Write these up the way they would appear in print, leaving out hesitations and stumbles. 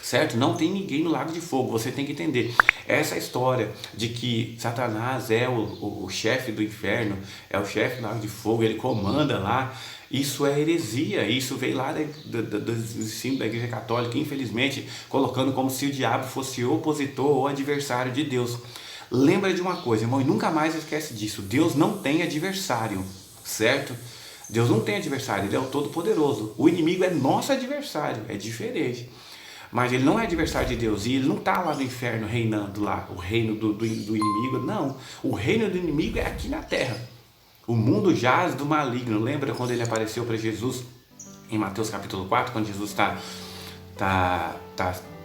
certo? Não tem ninguém no lago de fogo. Você tem que entender. Essa história de que Satanás é o chefe do inferno, é o chefe do lago de fogo, ele comanda lá, isso é heresia. Isso veio lá do ensino da Igreja Católica, infelizmente, colocando como se o diabo fosse opositor ou adversário de Deus. Lembra de uma coisa, irmão, e nunca mais esquece disso. Deus não tem adversário, certo? Deus não tem adversário, Ele é o Todo-Poderoso. O inimigo é nosso adversário, é diferente. Mas ele não é adversário de Deus, e ele não está lá no inferno reinando lá, o reino do inimigo, não. O reino do inimigo é aqui na terra. O mundo jaz do maligno. Lembra quando ele apareceu para Jesus em Mateus capítulo 4, quando Jesus tá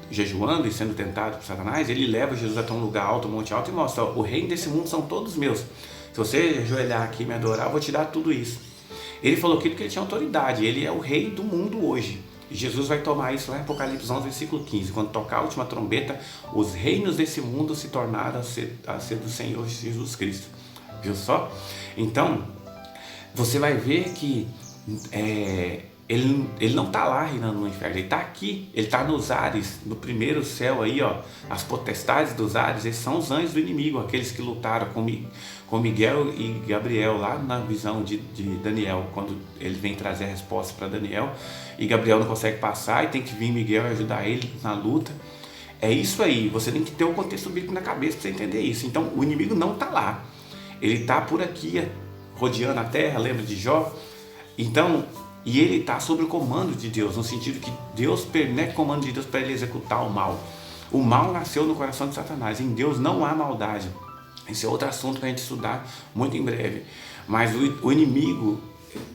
jejuando e sendo tentado por Satanás? Ele leva Jesus até um lugar alto, um monte alto, e mostra: ó, o reino desse mundo são todos meus. Se você ajoelhar aqui e me adorar, eu vou te dar tudo isso. Ele falou aquilo porque ele tinha autoridade, ele é o rei do mundo hoje. E Jesus vai tomar isso lá em Apocalipse 11, versículo 15. Quando tocar a última trombeta, os reinos desse mundo se tornaram a ser do Senhor Jesus Cristo. Viu só? Então, você vai ver que ele não está lá reinando no inferno, ele está aqui, ele está nos ares, no primeiro céu aí, ó. As potestades dos ares, esses são os anjos do inimigo, aqueles que lutaram com Miguel e Gabriel lá na visão de Daniel, quando ele vem trazer a resposta para Daniel, e Gabriel não consegue passar e tem que vir Miguel e ajudar ele na luta. É isso aí, você tem que ter o contexto bíblico na cabeça para você entender isso. Então o inimigo não está lá, ele está por aqui rodeando a terra, lembra de Jó? Então, e ele está sob o comando de Deus, no sentido que Deus permite o comando de Deus para ele executar o mal. O mal nasceu no coração de Satanás, em Deus não há maldade. Esse é outro assunto para a gente estudar muito em breve. Mas o inimigo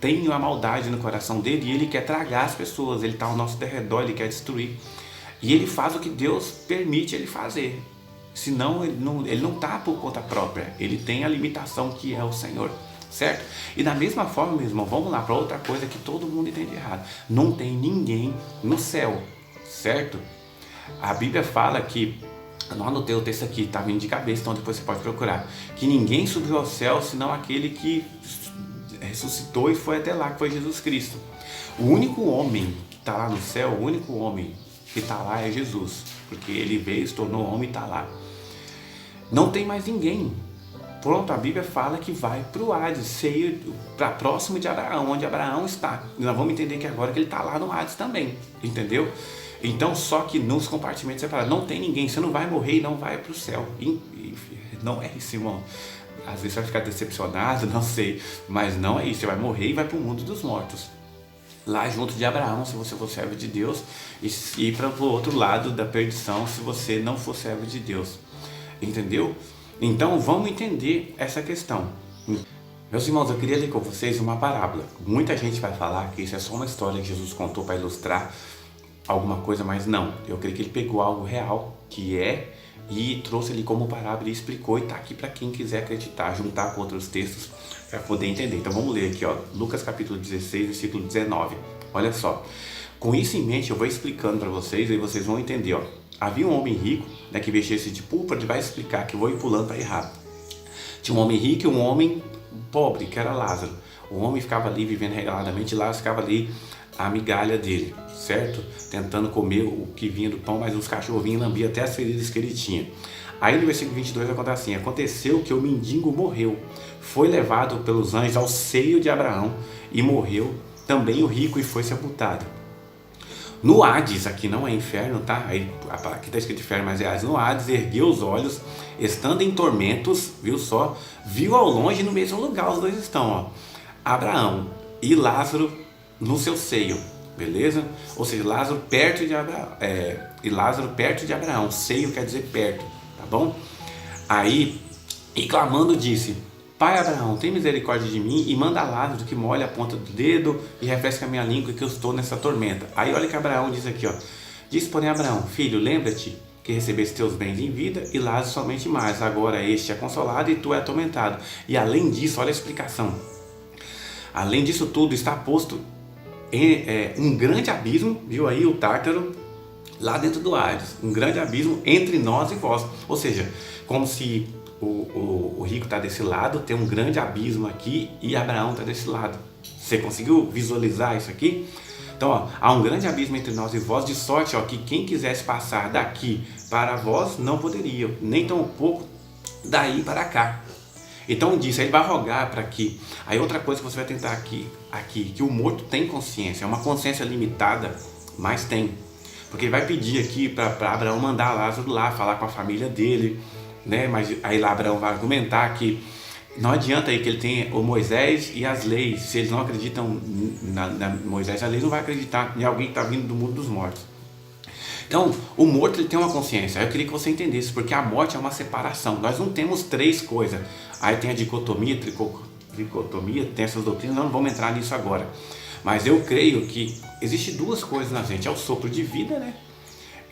tem a maldade no coração dele e ele quer tragar as pessoas, ele está ao nosso derredor, ele quer destruir. E ele faz o que Deus permite ele fazer. Senão ele não está por conta própria, ele tem a limitação que é o Senhor. Certo? E da mesma forma, meu irmão, vamos lá para outra coisa que todo mundo entende errado. Não tem ninguém no céu, certo? A Bíblia fala que, não anotei o texto aqui, tá vindo de cabeça, então depois você pode procurar, que ninguém subiu ao céu senão aquele que ressuscitou e foi até lá, que foi Jesus Cristo. O único homem que está lá no céu, o único homem que está lá é Jesus, porque ele veio, se tornou homem e está lá. Não tem mais ninguém. Pronto, a Bíblia fala que vai para o Hades, para próximo de Abraão, onde Abraão está. E nós vamos entender que agora que ele está lá no Hades também, entendeu? Então, só que nos compartimentos separados, não tem ninguém, você não vai morrer e não vai para o céu. Não é isso, irmão. Às vezes você vai ficar decepcionado, não sei, mas não é isso, você vai morrer e vai para o mundo dos mortos. Lá junto de Abraão, se você for servo de Deus, e ir para o outro lado da perdição, se você não for servo de Deus, entendeu? Então vamos entender essa questão. Meus irmãos, eu queria ler com vocês uma parábola. Muita gente vai falar que isso é só uma história que Jesus contou para ilustrar alguma coisa, mas não. Eu creio que ele pegou algo real, que é, e trouxe ele como parábola e explicou, e está aqui para quem quiser acreditar, juntar com outros textos para poder entender. Então vamos ler aqui, ó, Lucas capítulo 16, versículo 19. Olha só. Com isso em mente, eu vou explicando para vocês e vocês vão entender, ó. Havia um homem rico, né, que vestia-se de púrpura, ele vai explicar, que eu vou ir pulando para ir rápido. Tinha um homem rico e um homem pobre, que era Lázaro. O homem ficava ali vivendo regaladamente, e Lázaro ficava ali a migalha dele, certo? Tentando comer o que vinha do pão, mas os cachorrinhos lambiam até as feridas que ele tinha. Aí no versículo 22 vai contar assim: aconteceu que o mendigo morreu, foi levado pelos anjos ao seio de Abraão e morreu também o rico e foi sepultado. No Hades, aqui não é inferno, tá? Aqui está escrito inferno, mas é Hades. No Hades, ergueu os olhos, estando em tormentos, viu só? Viu ao longe, no mesmo lugar, os dois estão, ó. Abraão e Lázaro no seu seio, beleza? Ou seja, Lázaro perto de Abraão, e Lázaro perto de Abraão. Seio quer dizer perto, tá bom? Aí, e clamando disse: Pai Abraão, tem misericórdia de mim e manda Lázaro que molhe a ponta do dedo e refresque a minha língua, que eu estou nessa tormenta. Aí olha que Abraão diz aqui, ó. Diz, porém, Abraão: filho, lembra-te que recebeste teus bens em vida e Lázaro somente mais. Agora este é consolado e tu é atormentado. E além disso, olha a explicação. Além disso tudo, está posto um grande abismo, viu aí o Tártaro, lá dentro do Hades. Um grande abismo entre nós e vós. Ou seja, como se o rico está desse lado, tem um grande abismo aqui e Abraão está desse lado. Você conseguiu visualizar isso aqui? Então, ó, há um grande abismo entre nós e vós, de sorte, ó, que quem quisesse passar daqui para vós não poderia, nem tão pouco daí para cá. Então diz, ele vai rogar para que... Aí outra coisa que você vai tentar aqui, que o morto tem consciência, é uma consciência limitada, mas tem. Porque ele vai pedir aqui para Abraão mandar Lázaro lá, falar com a família dele, né? Mas aí lá Abraão vai argumentar que não adianta aí que ele tem o Moisés e as leis. Se eles não acreditam na Moisés e as leis, não vai acreditar em alguém que está vindo do mundo dos mortos. Então, o morto ele tem uma consciência. Eu queria que você entendesse, porque a morte é uma separação. Nós não temos três coisas. Aí tem a dicotomia, tricotomia, tem essas doutrinas, não vamos entrar nisso agora. Mas eu creio que existe duas coisas na gente. É o sopro de vida, né?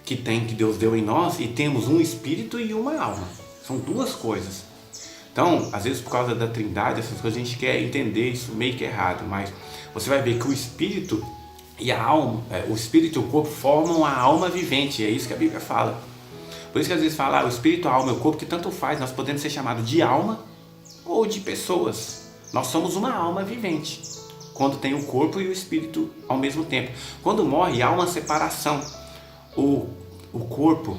Que Deus deu em nós, e temos um espírito e uma alma. São duas coisas. Então, às vezes por causa da trindade, essas coisas a gente quer entender isso meio que errado. Mas você vai ver que o espírito e a alma, o espírito e o corpo formam a alma vivente, é isso que a Bíblia fala. Por isso que às vezes fala, o espírito, a alma e o corpo, que tanto faz, nós podemos ser chamados de alma ou de pessoas. Nós somos uma alma vivente, quando tem o corpo e o espírito ao mesmo tempo. Quando morre, há uma separação. O corpo,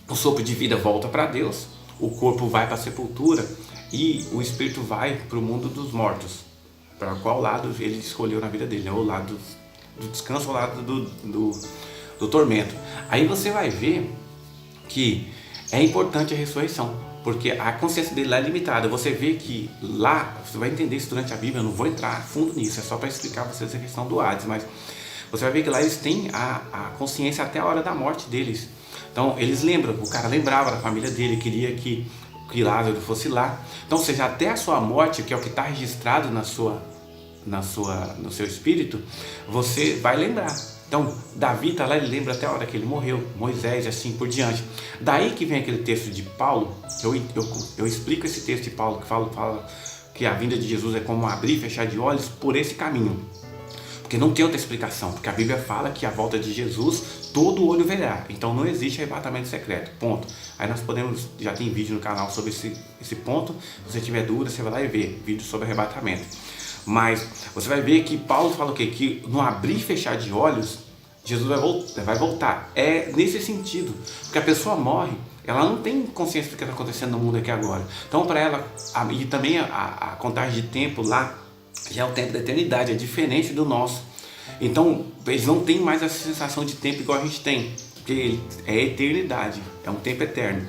o sopro de vida volta para Deus, o corpo vai para a sepultura e o espírito vai para o mundo dos mortos. Para qual lado ele escolheu na vida dele, né? O lado do descanso, ao lado do tormento. Aí você vai ver que é importante a ressurreição, porque a consciência dele lá é limitada. Você vê que lá, você vai entender isso durante a Bíblia, eu não vou entrar fundo nisso, é só para explicar a vocês a questão do Hades, mas você vai ver que lá eles têm a consciência até a hora da morte deles. Então eles lembram, o cara lembrava da família dele, queria que Lázaro fosse lá. Então, ou seja, até a sua morte, que é o que está registrado no seu espírito, você vai lembrar. Então, Davi está lá, ele lembra até a hora que ele morreu, Moisés e assim por diante. Daí que vem aquele texto de Paulo, eu explico esse texto de Paulo, que fala que a vinda de Jesus é como abrir e fechar de olhos por esse caminho. Porque não tem outra explicação, porque a Bíblia fala que a volta de Jesus, todo olho verá. Então não existe arrebatamento secreto, ponto. Aí nós podemos, já tem vídeo no canal sobre esse ponto, se você tiver dúvida, você vai lá e vê vídeo sobre arrebatamento. Mas você vai ver que Paulo fala o quê? Que no abrir e fechar de olhos, Jesus vai voltar. É nesse sentido, porque a pessoa morre, ela não tem consciência do que está acontecendo no mundo aqui agora. Então para ela, e também a contagem de tempo lá, já é o tempo da eternidade, é diferente do nosso. Então eles não têm mais essa sensação de tempo igual a gente tem, porque é eternidade, é um tempo eterno.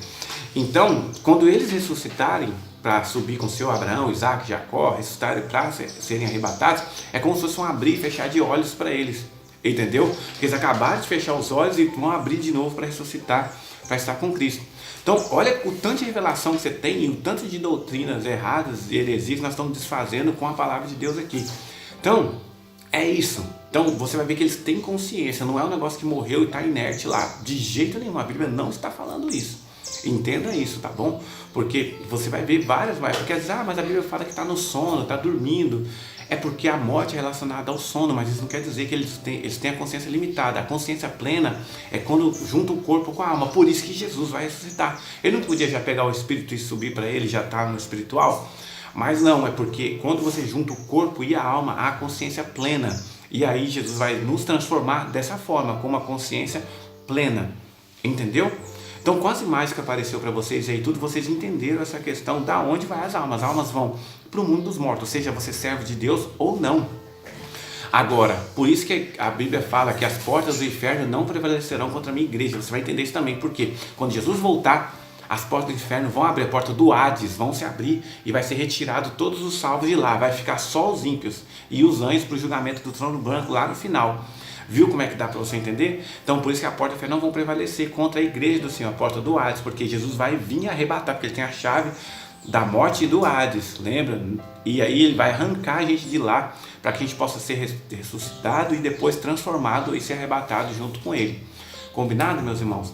Então quando eles ressuscitarem para subir com o seu Abraão, Isaac, Jacó, ressuscitarem para serem arrebatados, é como se fosse um abrir e fechar de olhos para eles, entendeu? Porque eles acabaram de fechar os olhos e vão abrir de novo para ressuscitar, para estar com Cristo. Então olha o tanto de revelação que você tem e o tanto de doutrinas erradas e heresias que nós estamos desfazendo com a palavra de Deus aqui. Então é isso. Então você vai ver que eles têm consciência, não é um negócio que morreu e está inerte lá, de jeito nenhum. A Bíblia não está falando isso. Entenda isso, tá bom? Porque você vai ver várias, porque às vezes, mas a Bíblia fala que está no sono, está dormindo. É porque a morte é relacionada ao sono, mas isso não quer dizer que eles têm a consciência limitada. A consciência plena é quando junta o corpo com a alma. Por isso que Jesus vai ressuscitar. Ele não podia já pegar o espírito e subir para ele, já está no espiritual? Mas não, é porque quando você junta o corpo e a alma, há a consciência plena. E aí Jesus vai nos transformar dessa forma, com uma consciência plena. Entendeu? Então, com as imagens que apareceu para vocês aí, tudo, vocês entenderam essa questão da onde vai as almas. As almas vão para o mundo dos mortos, seja você servo de Deus ou não. Agora, por isso que a Bíblia fala que as portas do inferno não prevalecerão contra a minha igreja. Você vai entender isso também, porque quando Jesus voltar, as portas do inferno vão abrir, a porta do Hades vão se abrir e vai ser retirado todos os salvos de lá. Vai ficar só os ímpios e os anjos para o julgamento do trono branco lá no final. Viu como é que dá para você entender? Então por isso que a porta do inferno não vão prevalecer contra a igreja do Senhor, a porta do Hades, porque Jesus vai vir arrebatar, porque ele tem a chave da morte e do Hades, lembra? E aí ele vai arrancar a gente de lá, para que a gente possa ser ressuscitado e depois transformado e ser arrebatado junto com ele. Combinado, meus irmãos?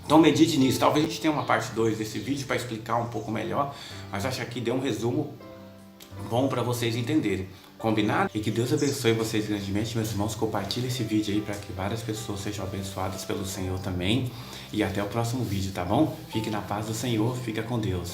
Então medite nisso. Talvez a gente tenha uma parte 2 desse vídeo para explicar um pouco melhor, mas acho que aqui deu um resumo bom para vocês entenderem. Combinado? E que Deus abençoe vocês grandemente, meus irmãos. Compartilhe esse vídeo aí para que várias pessoas sejam abençoadas pelo Senhor também. E até o próximo vídeo, tá bom? Fique na paz do Senhor, fica com Deus.